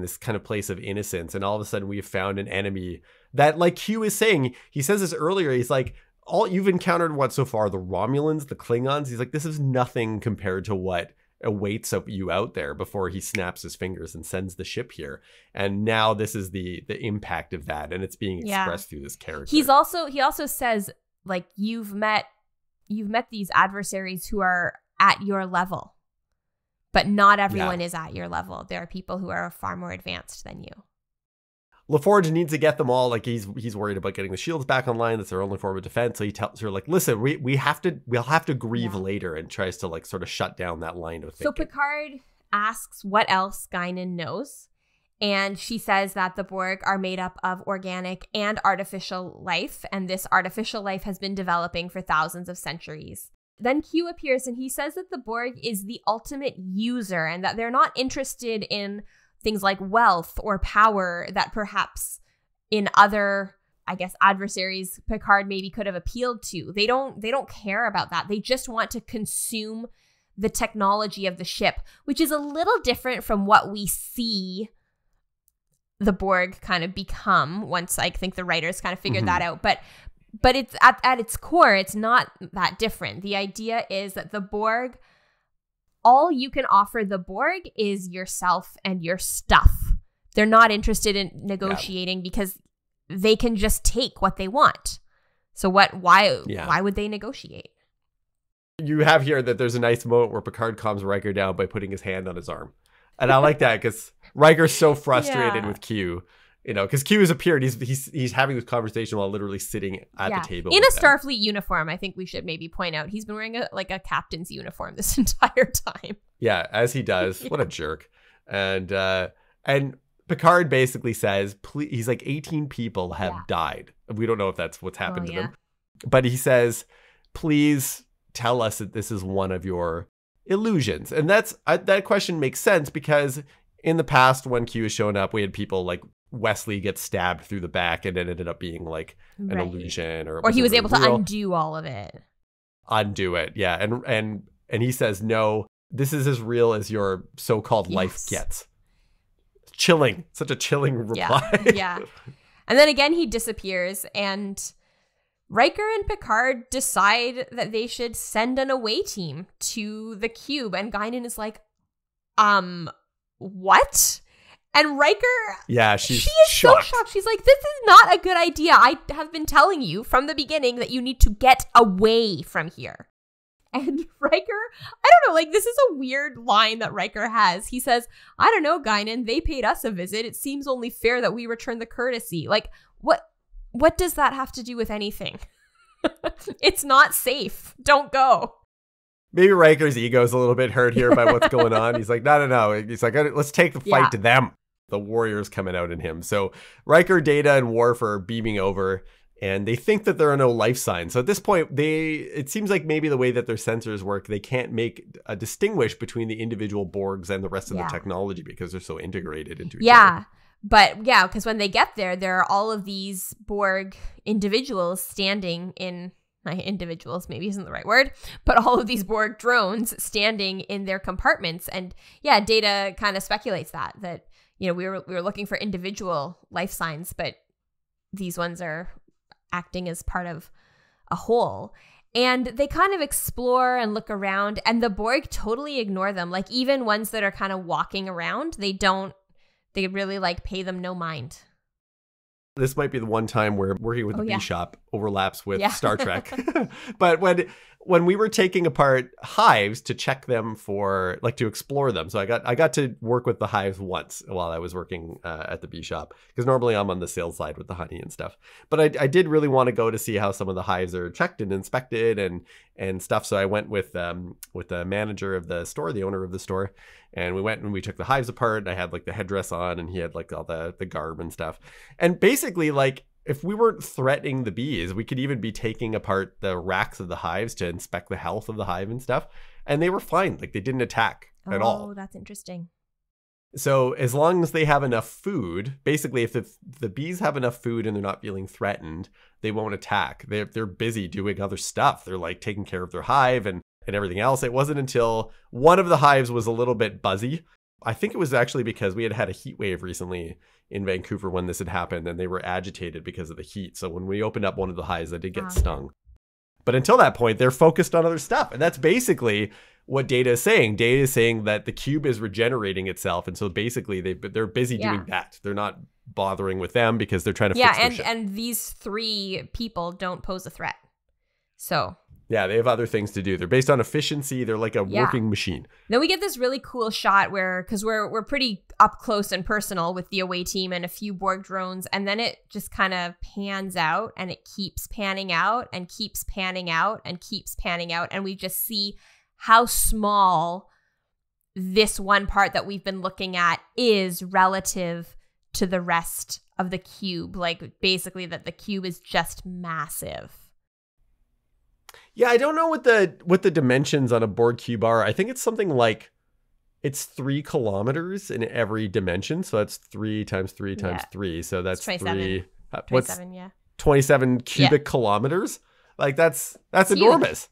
this kind of place of innocence. And all of a sudden we have found an enemy that, like Q is saying, he says this earlier, he's like, all you've encountered what so far, the Romulans, the Klingons, he's like, this is nothing compared to what awaits you out there, before he snaps his fingers and sends the ship here. And now this is the impact of that, and it's being expressed through this character. He also says, like, you've met these adversaries who are at your level, but not everyone is at your level. There are people who are far more advanced than you. LaForge needs to get them all. Like he's worried about getting the shields back online. That's their only form of defense. So he tells her, like, listen, we'll have to grieve later, and tries to like sort of shut down that line of thinking. So Picard asks what else Guinan knows. And she says that the Borg are made up of organic and artificial life. And this artificial life has been developing for thousands of centuries. Then Q appears, and he says that the Borg is the ultimate user, and that they're not interested in things like wealth or power that perhaps in other, I guess, adversaries Picard maybe could have appealed to. They don't care about that. They just want to consume the technology of the ship, which is a little different from what we see the Borg kind of become once I think the writers kind of figured that out. But it's at its core, it's not that different. The idea is that the Borg, all you can offer the Borg is yourself and your stuff. They're not interested in negotiating because they can just take what they want. So why would they negotiate? You have here that there's a nice moment where Picard calms Riker down by putting his hand on his arm. And I like that because Riker's so frustrated with Q, because Q has appeared. He's having this conversation while literally sitting at the table. In a Starfleet uniform, I think we should maybe point out. He's been wearing a captain's uniform this entire time. Yeah, as he does. What a jerk. And Picard basically says, please, he's like 18 people have died. We don't know if that's what's happened to them. But he says, please tell us that this is one of your illusions. And that question makes sense because in the past when Q has shown up, we had people like Wesley get stabbed through the back and it ended up being like an illusion. Or he was able to undo all of it. Undo it, yeah. And he says, no, this is as real as your so-called life gets. Chilling. Such a chilling reply. Yeah. And then again, he disappears and Riker and Picard decide that they should send an away team to the cube. And Guinan is like, what? And Riker, she is shocked. So shocked. She's like, this is not a good idea. I have been telling you from the beginning that you need to get away from here. And Riker, I don't know, like this is a weird line that Riker has. He says, I don't know, Guinan, they paid us a visit. It seems only fair that we return the courtesy. Like, what does that have to do with anything? It's not safe. Don't go. Maybe Riker's ego is a little bit hurt here by what's going on. He's like, no. He's like, let's take the fight to them. The warrior's coming out in him. So Riker, Data, and Worf are beaming over, and they think that there are no life signs. So at this point, it seems like maybe the way that their sensors work, they can't distinguish between the individual Borgs and the rest of the technology because they're so integrated into each other. But because when they get there are all of these Borg individuals standing in, individuals maybe isn't the right word, but all of these Borg drones standing in their compartments. And Data kind of speculates that we were looking for individual life signs, but these ones are acting as part of a whole. And they kind of explore and look around, and the Borg totally ignore them. Like even ones that are kind of walking around, they really like pay them no mind. This might be the one time where working with the B-Shop overlaps with Star Trek. But when we were taking apart hives to check them for, like, to explore them. So I got to work with the hives once while I was working at the B-Shop, because normally I'm on the sales side with the honey and stuff. But I did really want to go to see how some of the hives are checked and inspected and stuff. So I went with the manager of the store, the owner of the store, and we went and we took the hives apart. And I had like the headdress on, and he had like all the garb and stuff. And basically, like, if we weren't threatening the bees, we could even be taking apart the racks of the hives to inspect the health of the hive and stuff. And they were fine. Like, they didn't attack at all. Oh, that's interesting. So as long as they have enough food, basically if the bees have enough food and they're not feeling threatened, they won't attack. They're busy doing other stuff. They're like taking care of their hive and everything else. It wasn't until one of the hives was a little bit buzzy. I think it was actually because we had a heat wave recently in Vancouver when this had happened, and they were agitated because of the heat. So when we opened up one of the hives, they did get stung. But until that point, they're focused on other stuff. And that's basically what Data is saying. Data is saying that the cube is regenerating itself. And so basically they're busy doing that. They're not bothering with them because they're trying to fix their ship. And these three people don't pose a threat. So... yeah, they have other things to do. They're based on efficiency. They're like a working machine. Then we get this really cool shot because we're pretty up close and personal with the away team and a few Borg drones. And then it just kind of pans out, and it keeps panning out and keeps panning out and keeps panning out. And we just see how small this one part that we've been looking at is relative to the rest of the cube. Like basically that the cube is just massive. Yeah, I don't know what the dimensions on a Borg cube are. I think it's something like It's 3 kilometers in every dimension. So that's 3 times 3 times 3. So that's 27. 27, yeah. 27 cubic kilometers. Like that's huge. enormous.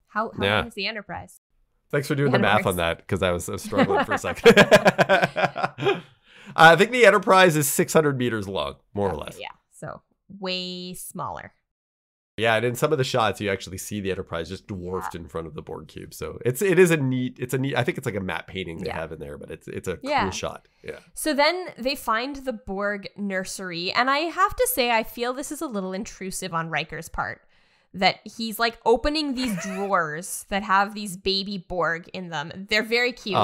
How long is the Enterprise? Thanks for doing the math on that, because I was struggling for a second. I think the Enterprise is 600 meters long, more or less. Yeah, so way smaller. Yeah, and in some of the shots, you actually see the Enterprise just dwarfed in front of the Borg cube. So it's a neat. I think it's like a matte painting they have in there, but it's a cool shot. Yeah. So then they find the Borg nursery, and I have to say, I feel this is a little intrusive on Riker's part. That he's like opening these drawers that have these baby Borg in them. They're very cute.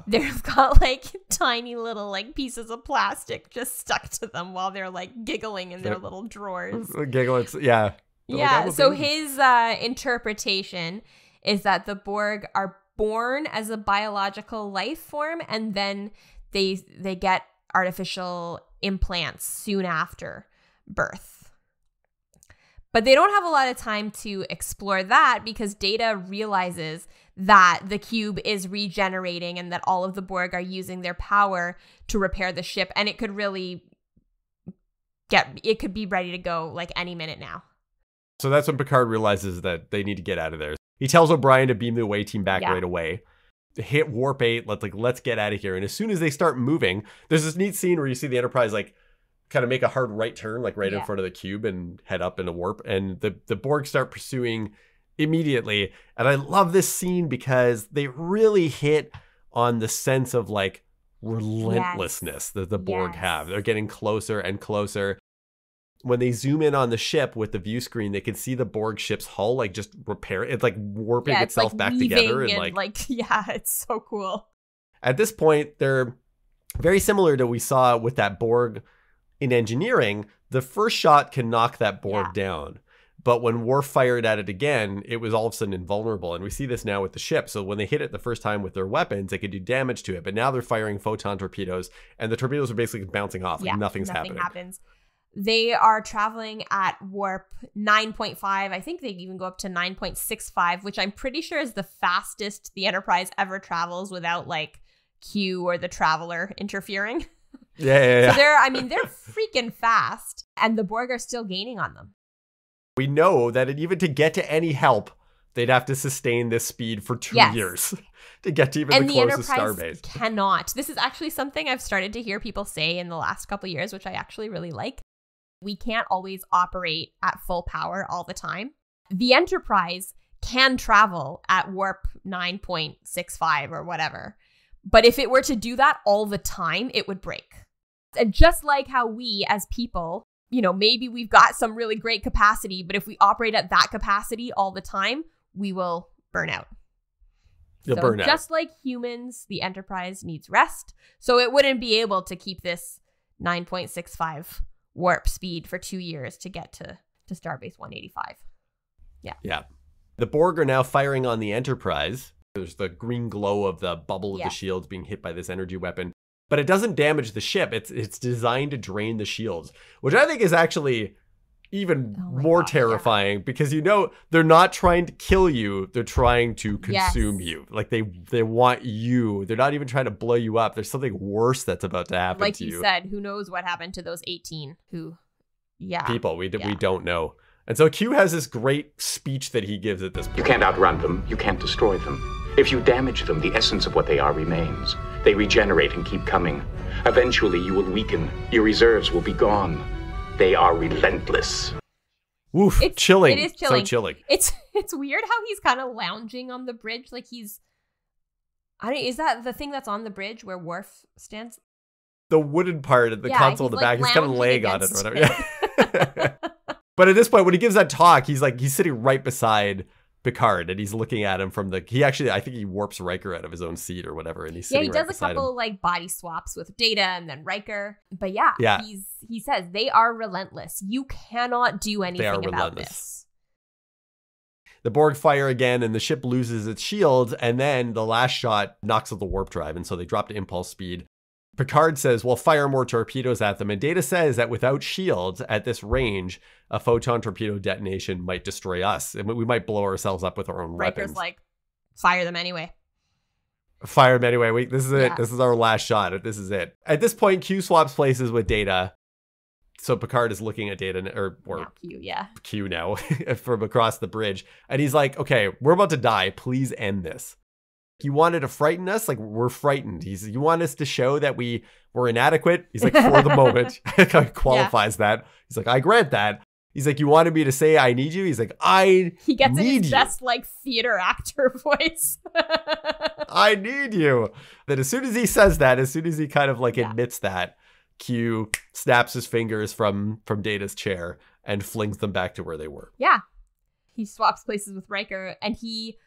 They've got like tiny little like pieces of plastic just stuck to them while they're like giggling in their little drawers. Giggling, yeah. Yeah, so his interpretation is that the Borg are born as a biological life form, and then they get artificial implants soon after birth. But they don't have a lot of time to explore that because Data realizes that the cube is regenerating and that all of the Borg are using their power to repair the ship, and it could really be ready to go like any minute now. So that's when Picard realizes that they need to get out of there. He tells O'Brien to beam the away team back right away. Hit warp 8, let's get out of here. And as soon as they start moving, there's this neat scene where you see the Enterprise like kind of make a hard right turn, like right in front of the cube and head up in a warp. And the Borg start pursuing immediately. And I love this scene because they really hit on the sense of like relentlessness that the Borg have. They're getting closer and closer. When they zoom in on the ship with the view screen, they can see the Borg ship's hull like just repair. It's like warping itself back together. And it's so cool. At this point, they're very similar to what we saw with that Borg in engineering. The first shot can knock that Borg down. But when Worf fired at it again, it was all of a sudden invulnerable. And we see this now with the ship. So when they hit it the first time with their weapons, they could do damage to it. But now they're firing photon torpedoes, and the torpedoes are basically bouncing off. Like nothing happens. They are traveling at warp 9.5. I think they even go up to 9.65, which I'm pretty sure is the fastest the Enterprise ever travels without like Q or the Traveler interfering. Yeah. So they're freaking fast, and the Borg are still gaining on them. We know that even to get to any help, they'd have to sustain this speed for 2 years to get to even the closest starbase. Cannot. This is actually something I've started to hear people say in the last couple of years, which I actually really like. We can't always operate at full power all the time. The Enterprise can travel at warp 9.65 or whatever. But if it were to do that all the time, it would break. And just like how we as people, maybe we've got some really great capacity, but if we operate at that capacity all the time, we will burn out. You'll burn out. Just like humans, the Enterprise needs rest. So it wouldn't be able to keep this 9.65 warp speed for 2 years to get to Starbase 185. Yeah. The Borg are now firing on the Enterprise. There's the green glow of the bubble of the shields being hit by this energy weapon. But it doesn't damage the ship. It's designed to drain the shields, which I think is actually even more terrifying because they're not trying to kill you. They're trying to consume you. Like they want you. They're not even trying to blow you up. There's something worse that's about to happen to you. Like you said, who knows what happened to those 18 people we don't know. And so Q has this great speech that he gives at this point. You can't outrun them. You can't destroy them. If you damage them, the essence of what they are remains. They regenerate and keep coming. Eventually, you will weaken. Your reserves will be gone. They are relentless. Woof, chilling. It is chilling. So chilling. It's weird how he's kind of lounging on the bridge. Like is that the thing that's on the bridge where Worf stands? The wooden part of the console in the back. He's kind of laying on it or whatever. Yeah. But at this point, when he gives that talk, he's sitting right beside Picard, and he's looking at him from I think he warps Riker out of his own seat or whatever, and he's sitting right beside him. He does a couple like body swaps with Data and then Riker. But he says they are relentless. You cannot do anything about this. The Borg fire again, and the ship loses its shields, and then the last shot knocks out the warp drive, and so they drop to impulse speed. Picard says, well, fire more torpedoes at them. And Data says that without shields at this range, a photon torpedo detonation might destroy us. And we might blow ourselves up with our own weapons. Riker's like, fire them anyway. Fire him anyway. This is it. Yeah. This is our last shot. This is it. At this point, Q swaps places with Data. So Picard is looking at Data, or Q, yeah. Q now, from across the bridge. And he's like, okay, we're about to die. Please end this. You wanted to frighten us? Like, we're frightened. You want us to show that we're inadequate? He's like, for the moment. Qualifies that. He's like, I grant that. He's like, you wanted me to say I need you? He's like, He gets in his you. best, like, theater actor voice. I need you. Then as soon as he says that, as soon as he kind of like admits that, Q snaps his fingers from Data's chair and flings them back to where they were. Yeah. He swaps places with Riker and he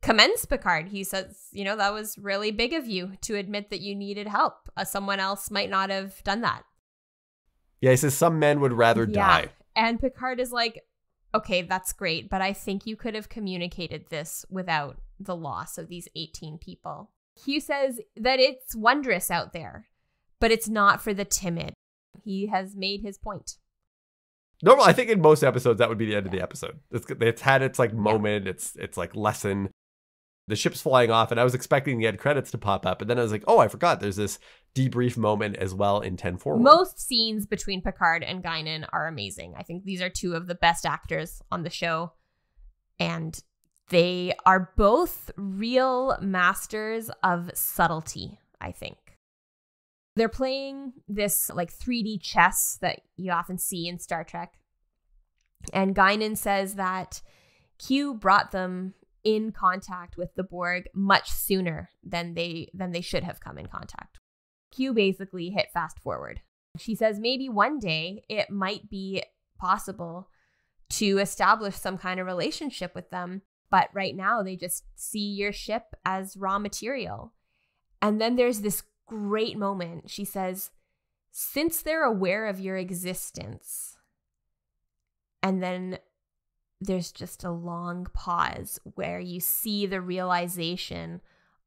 commends Picard. He says, that was really big of you to admit that you needed help. Someone else might not have done that. Yeah, he says some men would rather die. And Picard is like, okay, that's great, but I think you could have communicated this without the loss of these 18 people. Q says that it's wondrous out there, but it's not for the timid. He has made his point. No, I think in most episodes, that would be the end of the episode. It's had its like moment. It's like lesson. The ship's flying off, and I was expecting the end credits to pop up, and then I was like, oh, I forgot. There's this debrief moment as well in 10 Forward. Most scenes between Picard and Guinan are amazing. I think these are two of the best actors on the show, and they are both real masters of subtlety, I think. They're playing this like 3D chess that you often see in Star Trek. And Guinan says that Q brought them in contact with the Borg much sooner than they should have come in contact. Q basically hit fast forward. She says maybe one day it might be possible to establish some kind of relationship with them, but right now they just see your ship as raw material. And then there's this great moment. She says, since they're aware of your existence, and then there's just a long pause where you see the realization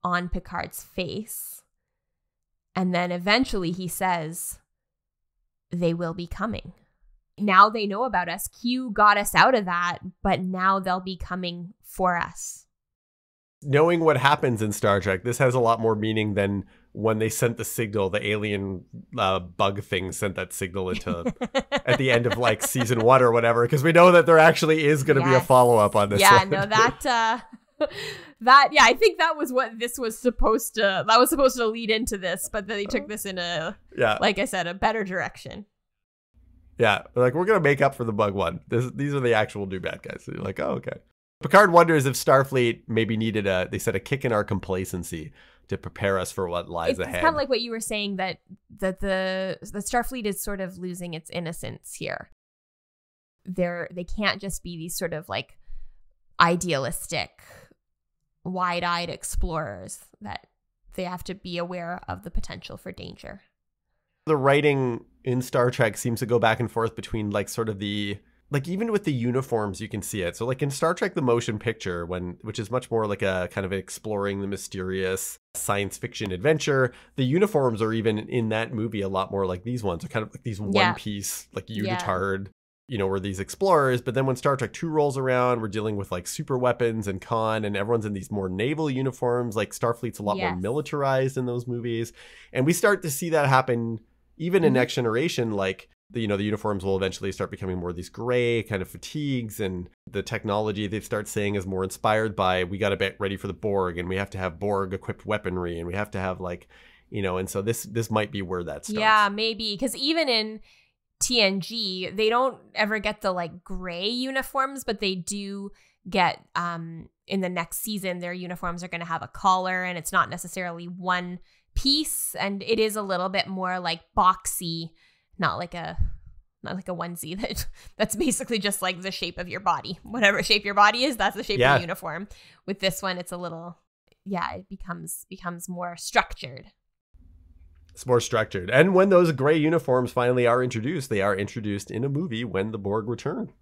on Picard's face. And then eventually he says, they will be coming. Now they know about us. Q got us out of that, but now they'll be coming for us. Knowing what happens in Star Trek, this has a lot more meaning than when they sent the signal, the alien bug thing sent that signal into at the end of like season 1 or whatever, because we know that there actually is going to be a follow-up on this one. No, I think that was what this was supposed to lead into this, but then they took this in like I said, a better direction. Yeah, like we're going to make up for the bug one. These are the actual new bad guys. So you're like, oh, okay. Picard wonders if Starfleet maybe needed a kick in our complacency to prepare us for what lies ahead. It's kind of like what you were saying, that the Starfleet is sort of losing its innocence here. They can't just be these sort of like idealistic, wide-eyed explorers, that they have to be aware of the potential for danger. The writing in Star Trek seems to go back and forth between like sort of even with the uniforms, you can see it. So like in Star Trek, the motion picture, which is much more like a kind of exploring the mysterious science fiction adventure, the uniforms are even in that movie a lot more like these ones. They're kind of like these one piece, like unitard, we're these explorers. But then when Star Trek 2 rolls around, we're dealing with like super weapons and con, and everyone's in these more naval uniforms. Like Starfleet's a lot more militarized in those movies. And we start to see that happen even in Next Generation. Like, the uniforms will eventually start becoming more these gray kind of fatigues, and the technology they start saying is more inspired by, we got to get ready for the Borg, and we have to have Borg equipped weaponry, and we have to have like, and so this might be where that starts. Yeah, maybe, because even in TNG, they don't ever get the like gray uniforms, but they do get in the next season, their uniforms are going to have a collar, and it's not necessarily one piece, and it is a little bit more like boxy. Not like a onesie that's basically just like the shape of your body. Whatever shape your body is, that's the shape of the uniform. With this one, it's a little, it becomes more structured. It's more structured. And when those gray uniforms finally are introduced, they are introduced in a movie when the Borg return.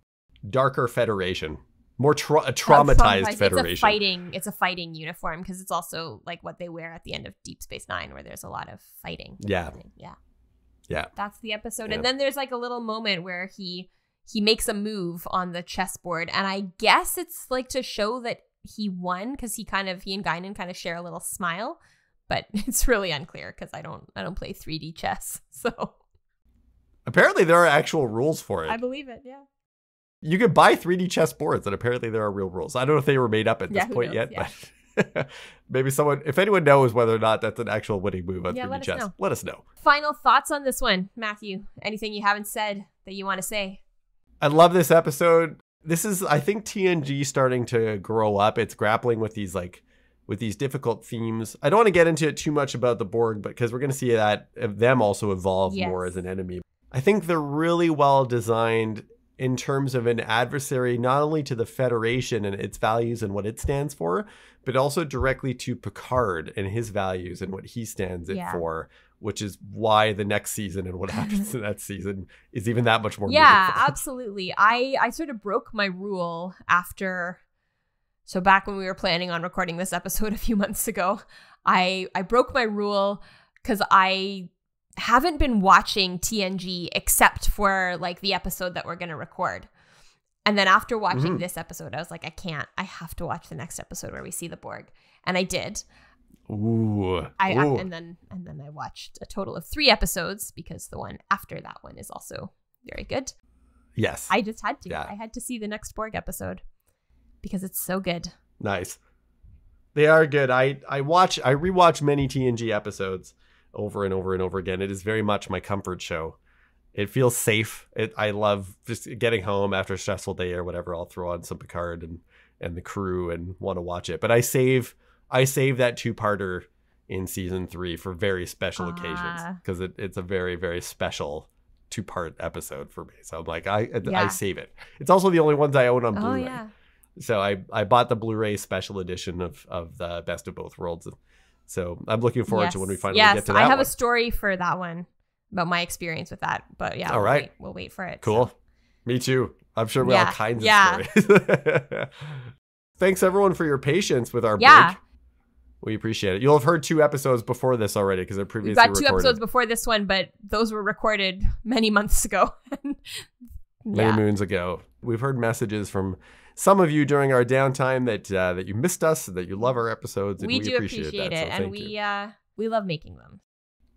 Darker Federation. More traumatized Federation. It's a fighting uniform, because it's also like what they wear at the end of Deep Space Nine, where there's a lot of fighting. Yeah. Yeah. That's the episode. Yeah. And then there's like a little moment where he makes a move on the chessboard, and I guess it's like to show that he won because he and Guinan kind of share a little smile, but it's really unclear because I don't play 3D chess. So apparently there are actual rules for it. I believe it. Yeah. You could buy 3D chess boards, and apparently there are real rules. I don't know if they were made up at this point yet, but maybe if anyone knows whether or not that's an actual winning move on 3D chess, let us know. Final thoughts on this one, Matthew? Anything you haven't said that you want to say? I love this episode. This is, I think, TNG starting to grow up. It's grappling with these difficult themes. I don't want to get into it too much about the Borg, because we're going to see them also evolve more as an enemy. I think they're really well designed in terms of an adversary, not only to the Federation and its values and what it stands for, but also directly to Picard and his values and what he stands for, which is why the next season and what happens in that season is even that much more meaningful. Absolutely. I sort of broke my rule so back when we were planning on recording this episode a few months ago, I broke my rule because I haven't been watching TNG except for like the episode that we're going to record. And then after watching this episode, I was like, I have to watch the next episode where we see the Borg. And I did. And then I watched a total of 3 episodes because the one after that one is also very good. Yes. I just had to. Yeah. I had to see the next Borg episode because it's so good. Nice. They are good. I rewatch many TNG episodes over and over and over again. It is very much my comfort show. It feels safe. I love just getting home after a stressful day or whatever. I'll throw on some Picard and the crew and want to watch it. But I save that 2-parter in season 3 for very special occasions because it's a very, very special 2-part episode for me. So I'm like, I save it. It's also the only ones I own on Blu-ray. Yeah. So I bought the Blu-ray special edition of the Best of Both Worlds. So I'm looking forward to when we finally get to that. I have a story for that one about my experience with that. But yeah, we'll wait for it. Cool. So. Me too. I'm sure we have all kinds of stories. Thanks everyone for your patience with our break. We appreciate it. You'll have heard 2 episodes before this already because they're previously recorded. We've got 2 episodes before this one, but those were recorded many months ago. Many moons ago. We've heard messages from some of you during our downtime that you missed us, that you love our episodes, and we do appreciate it. So and we love making them.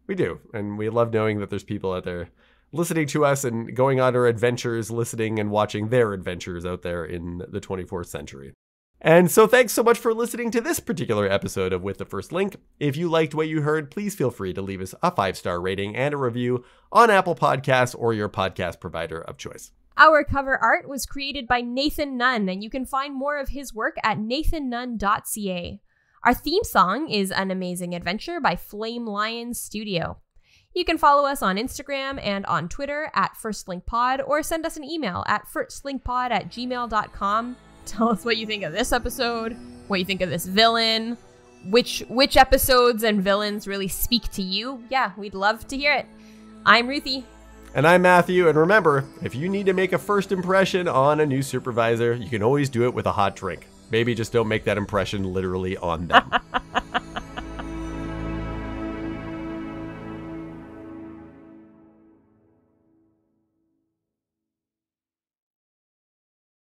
We do, and we love knowing that there's people out there listening to us and going on our adventures, listening and watching their adventures out there in the 24th century. And so thanks so much for listening to this particular episode of With the First Link. If you liked what you heard, please feel free to leave us a 5-star rating and a review on Apple Podcasts or your podcast provider of choice. Our cover art was created by Nathan Nunn, and you can find more of his work at nathannunn.ca. Our theme song is An Amazing Adventure by Flame Lion Studio. You can follow us on Instagram and on Twitter at FirstLinkPod, or send us an email at firstlinkpod@gmail.com. Tell us what you think of this episode, what you think of this villain, which episodes and villains really speak to you. Yeah, we'd love to hear it. I'm Ruthie. And I'm Matthew, and remember, if you need to make a first impression on a new supervisor, you can always do it with a hot drink. Maybe just don't make that impression literally on them.